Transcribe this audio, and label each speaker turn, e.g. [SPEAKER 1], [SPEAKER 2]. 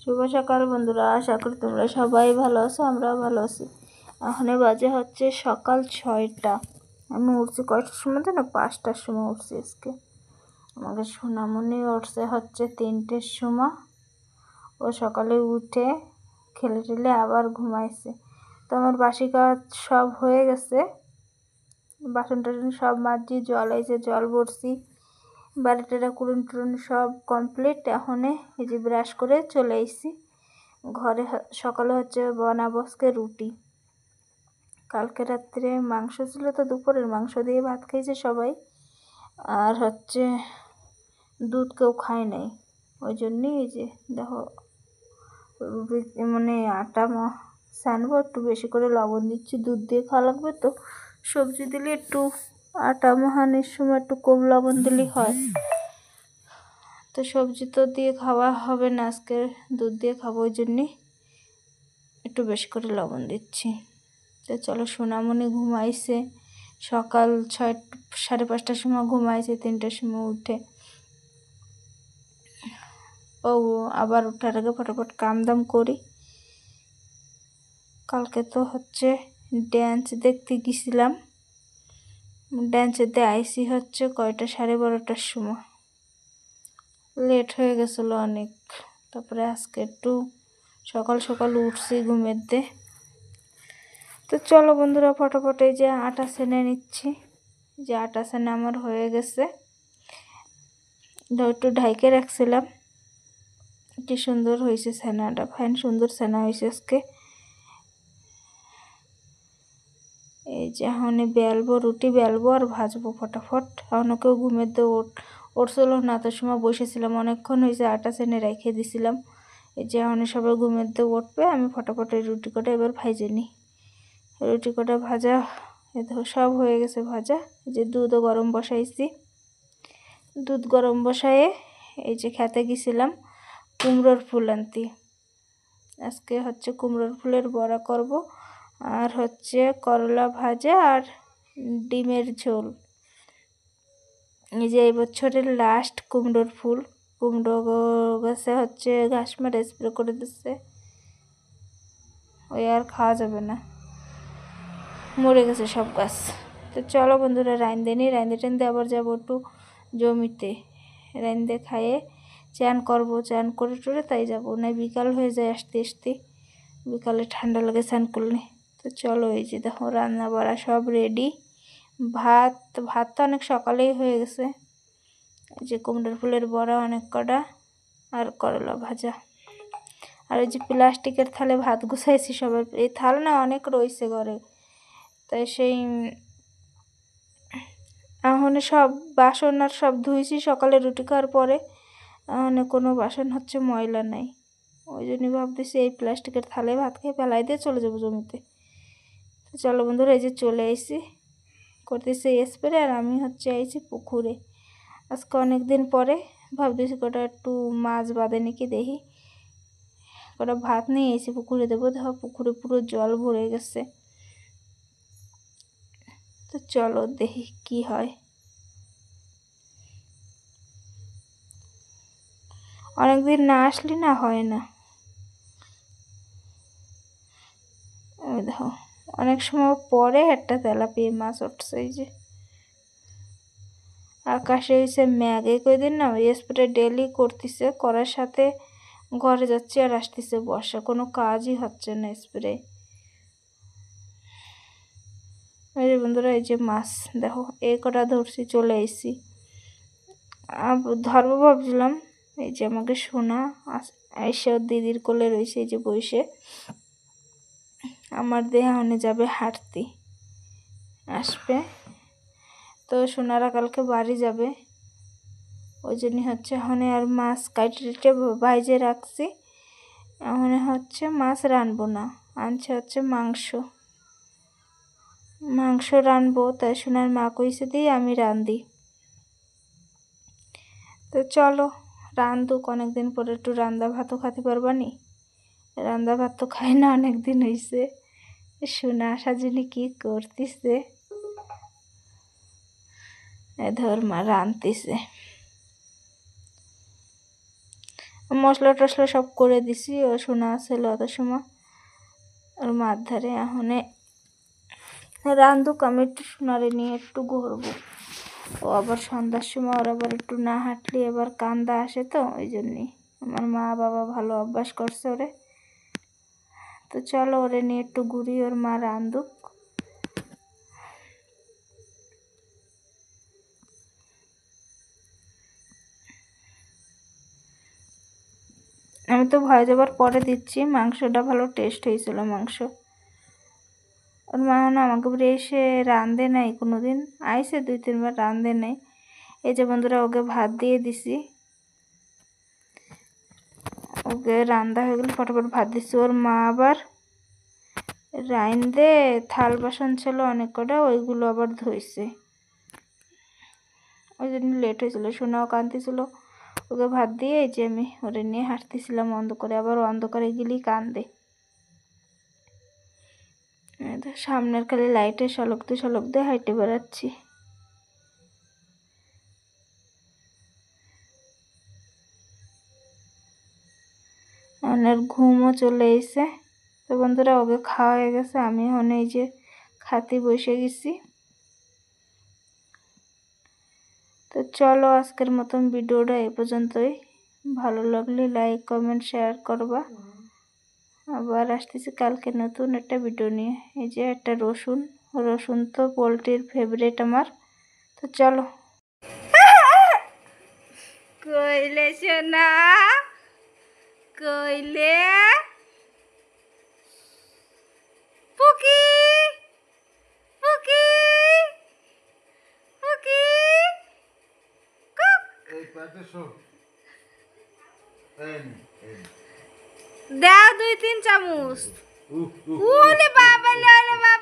[SPEAKER 1] শুভ সকাল বন্ধুরা, আশা করি তোমরা সবাই ভালো আছো। আমরাও ভালো আছি। এখন বাজে হচ্ছে সকাল 6টা। আমি উঠছি কয়টার সময় জানো? 5টার সময় উঠছি আজকে। আমাকে সোনামণি উঠছে হচ্ছে 3টের সময়। ও সকালে উঠে খেলে টেলে আবার ঘুমাইছে। তো আমার বাসি কাজ সব হয়ে গেছে, বাসন টাসন সব মাজি, জল আইছে, জল ভরছি, বাড়িটা কুড়ুন টুরুন সব কমপ্লিট। এখন এই যে ব্রাশ করে চলে এসেছি ঘরে। সকালে হচ্ছে বানাবো আজকে রুটি। কালকে রাত্রে মাংস ছিল, তো দুপুরের মাংস দিয়ে ভাত খাইছে সবাই। আর হচ্ছে দুধ কেউ খায় নাই, ওই জন্যই এই যে দেখো রুটি মানে আটা সানবো, একটু বেশি করে লবণ দিচ্ছি। দুধ দিয়ে খাওয়া লাগবে তো, সবজি দিলে একটু আটা মাহানির সময় একটু কম লবণ দিলেই হয়। তো সবজি তো দিয়ে খাওয়া হবে না, আজকে দুধ দিয়ে খাবো, ওই জন্যই একটু বেশি করে লবণ দিচ্ছি। তো চলো, সোনামণি ঘুমাইছে সকাল 5:30টার সময় ঘুমাইছে, 3টার সময় উঠে। ও আবার ওঠার আগে ফটাফট কাম দাম করি। কালকে তো হচ্ছে ড্যান্স দেখতে গেছিলাম। ড্যান্সেতে আইসি হচ্ছে কয়টা, 12:30টার সময়। লেট হয়ে গেছিলো অনেক। তারপরে আজকে একটু সকাল সকাল উঠছি ঘুমের দিয়ে। তো চলো বন্ধুরা, ফটাফট এই যে আটা সেনে নিচ্ছি। যে আটা সেনে আমার হয়ে গেছে, একটু ঢাইকে রাখছিলাম। কি সুন্দর হয়েছে সেনাটা, ফাইন সুন্দর সেনা হয়েছে আজকে। এই যে এখন বেলবো, রুটি বেলবো আর ভাজবো ফটাফট। এখন কেউ ঘুমের দিয়ে উঠছিল না, তো সময় বসেছিলাম অনেকক্ষণ হয়েছে, আটা সেনে রেখে দিছিলাম। এই যে এখন সবাই ঘুমের দিয়ে উঠবে, আমি ফটাফট এই রুটি কটা এবার ভাজে নিই। রুটি কটা ভাজা সব হয়ে গেছে ভাজা। এই যে দুধও গরম বসাইছি। দুধ গরম বসায়ে এই যে খেতে গেছিলাম কুমড়োর ফুল আনতে। আজকে হচ্ছে কুমড়োর ফুলের বড়া করব, আর হচ্ছে করলা ভাজা আর ডিমের ঝোল। এই যে এই বছরের লাস্ট কুমড়োর ফুল। কুমড়ো গাছে হচ্ছে ঘাস মারা স্প্রে করে দিচ্ছে, ওই আর খাওয়া যাবে না, মরে গেছে সব গাছ। তো চলো বন্ধুরা, রাইন্দে নিই, রাইন্দে আবার যাবো একটু জমিতে। রাইন্দে খাইয়ে চান করবো, চান করে টরে তাই যাবো, না বিকাল হয়ে যায় আসতে আসতে, বিকালে ঠান্ডা লাগে চান করলে। তো চলো, এই যে দেখো রান্না বাড়া সব রেডি। ভাত তো অনেক সকালেই হয়ে গেছে। এই যে কুমড়োর ফুলের বড়া অনেক কটা, আর করলা ভাজা। আর এই যে প্লাস্টিকের থালে ভাত গুছাইছি সবার। এই থাল না অনেক রয়েছে ঘরে, তাই সেই এখন সব বাসন আর সব ধুইছি সকালে রুটি খাওয়ার পরে। এখন কোনো বাসন হচ্ছে ময়লা নাই, ওই জন্যই ভাবতেছি এই প্লাস্টিকের থালে ভাত খেয়ে ফেলাই দিয়ে চলে যাবো জমিতে। তো চলো বন্ধুরা, এই যে চলে আইছি, করতেছি স্প্রে। আর আমি হচ্ছে আইছি পুকুরে আজকে অনেক দিন পরে। ভাবতেছি কটা একটু মাছ বাঁধে নাকি দেখি, কটা ভাত নিয়ে এসে পুকুরে দেবো। দেখো পুকুরে পুরো জল ভরে গেছে। তো চলো দেখি কি হয়। অনেকদিন না আসলে না হয় না। ওই দেখো অনেক সময় পরে একটা তেলাপিয়া মাছ উঠছে। এই যে আকাশে হয়েছে ম্যাগ, এই কয়দিন না স্প্রে ডেলি করতেছে, করার সাথে ঘরে যাচ্ছে আর আসতেছে বর্ষা, কোনো কাজই হচ্ছে না স্প্রে। এই যে বন্ধুরা, এই যে মাছ দেখো এই কটা ধরছি, চলে এসেছি। ধরবো ভাবছিলাম, এই যে আমাকে সোনা এসে দিদির কোলে রয়েছে, এই যে বসে আমার দেহা হনে যাবে হাঁটতে আসবে। তো সোনারা কালকে বাড়ি যাবে, ওই জন্য হচ্ছে এখন আর মাছ কাটে বাইজে রাখছি। এখন হচ্ছে মাছ রানবো না, আনছে হচ্ছে মাংস রানবো। তাই সোনার মা কইছে দিই আমি রান্ধি। তো চলো রান্ধুক, অনেকদিন পরে একটু রান্দা ভাতও খেতে পারবানি। রান্দা ভাত তো খাই না অনেকদিন হয়েছে। সোনা আসার জন্য কি করতেছে, ধর মা রাঁধতেছে। মশলা টশলা সব করে দিছি। ও শোনা আসছিল অত সময় ওর মার ধারে। এখন রান্ধুক, আমি একটু সোনারে নিয়ে একটু ঘুরবো। ও আবার সন্ধ্যার সময় ওর আবার একটু না হাঁটলে এবার কান্দা আসে, তো ওই জন্যই আমার মা বাবা ভালো অভ্যাস করছে ওরে। তো চলো ওরে নিয়ে একটু ঘুরি, ওর মা রান্ধুক। আমি তো ভয় যাবার পরে দিচ্ছি। মাংসটা ভালো টেস্ট হয়েছিল মাংস। ওর মা না আমাকে বলে এসে রাঁধে নাই কোনোদিন, আইসে 2-3 বার রাঁধে নাই। এই যে বন্ধুরা ওকে ভাত দিয়ে দিছি, ওকে রান্না হয়ে গেলে ফটাফট ভাত দিচ্ছি। ওর মা আবার রাইন্দে থাল বাসন ছিল অনেক কটা, ওইগুলো আবার ধুইছে, ওই জন্য লেট হয়েছিল। সোনাও কাঁদতেছিল, ওকে ভাত দিয়ে এই যে আমি ওরে নিয়ে হাঁটতেছিলাম অন্ধকারে। আবার অন্ধকারে গেলেই কান্দে। সামনের খালি লাইটের ঝলক দিয়ে হাইটে বেড়াচ্ছি। অনেক ঘুমও চলে এসে। তো বন্ধুরা ওকে খাওয়া হয়ে গেছে, আমি এখন এই যে খাতে বসে গেছি। তো চলো আজকের মতন ভিডিওটা এ পর্যন্তই। ভালো লাগলে লাইক কমেন্ট শেয়ার করবা। আবার আসতেছি কালকে নতুন একটা ভিডিও নিয়ে। এই যে একটা রসুন তো পোলট্রির ফেভারিট আমার। তো চলো। কইলে সোনা, কইলে পুকি, পুকি, পুকি, দাও 2-3 চামচ। ওলে বাবা, ওলে বাবা।